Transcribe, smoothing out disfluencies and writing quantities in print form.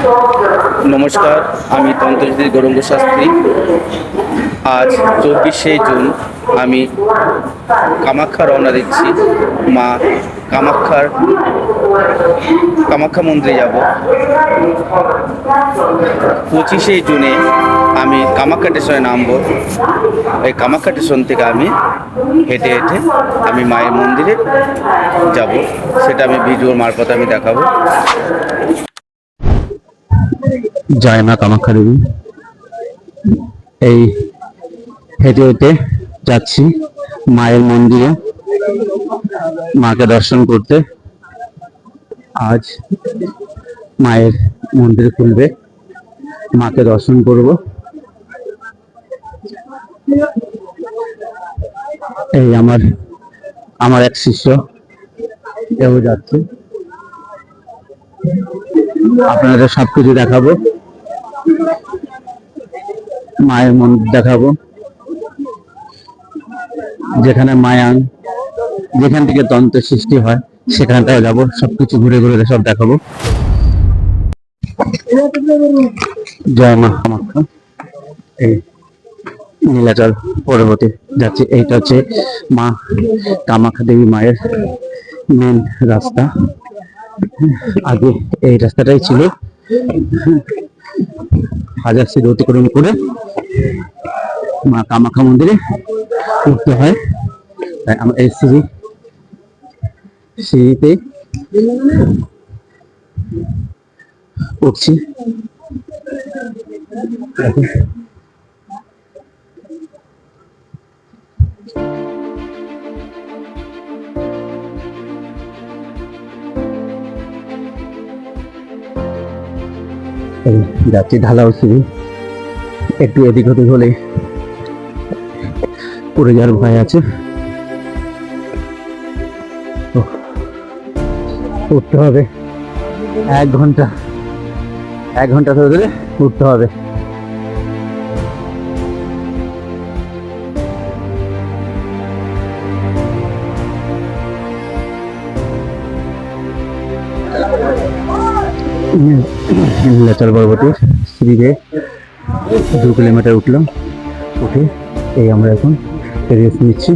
নমস্কার, আমি তন্ত্রজ্যোতি গৌরাঙ্গ শাস্ত্রী। আজ 24শে জুন আমি কামাখ্যা রওনা দিচ্ছি। মা কামাখ্যা মন্দিরে যাব। 25শে জুনে আমি কামাখ্যা স্টেশনে নামবো। এই কামাখ্যা স্টেশন থেকে আমি হেঁটে হেঁটে আমি মায়ের মন্দিরে যাব। সেটা আমি ভিডিওর মারফত আমি দেখাবো। জয় মা কামাখ্যা দেবী। এই হেঁটে হেঁটে যাচ্ছি মায়ের মন্দিরে, মাকে দর্শন করতে। আজ মায়ের মন্দির খুলবে, মাকে দর্শন করব। এই আমার এক শিষ্য এও যাচ্ছে। আপনাদের সবকিছু দেখাবো, মায়ের মন্দির দেখাবো, যেখানে মায়াং, যেখান থেকে তন্ত্র সৃষ্টি হয় সেখানটায় যাবো। সবকিছু ঘুরে ঘুরে সব দেখাবো। জয় মা কামাখ্যা। এই নীলাচল পর্বতে যাচ্ছে। এইটা হচ্ছে মা কামাখ্যা দেবী মায়ের মেন রাস্তা। আগে এই রাস্তাটাই ছিল। হাজার সিঁড়ি অতিক্রম করে মা কামাখ্যা মন্দিরে উঠতে হয়। তাই আমরা এই সিঁড়িতে উঠছি। এই যাচ্ছি ঢালাও সিঁড়ি, একটু এদিক ওদিক হলে পড়ে যাওয়ার ভয় আছে। উঠতে হবে 1 ঘন্টা ধরে উঠতে হবে। নীলাচল পর্বতের সিঁড়িতে 2 কিলোমিটার উঠলাম। উঠে এই আমরা এখন রেস্ট নিচ্ছি।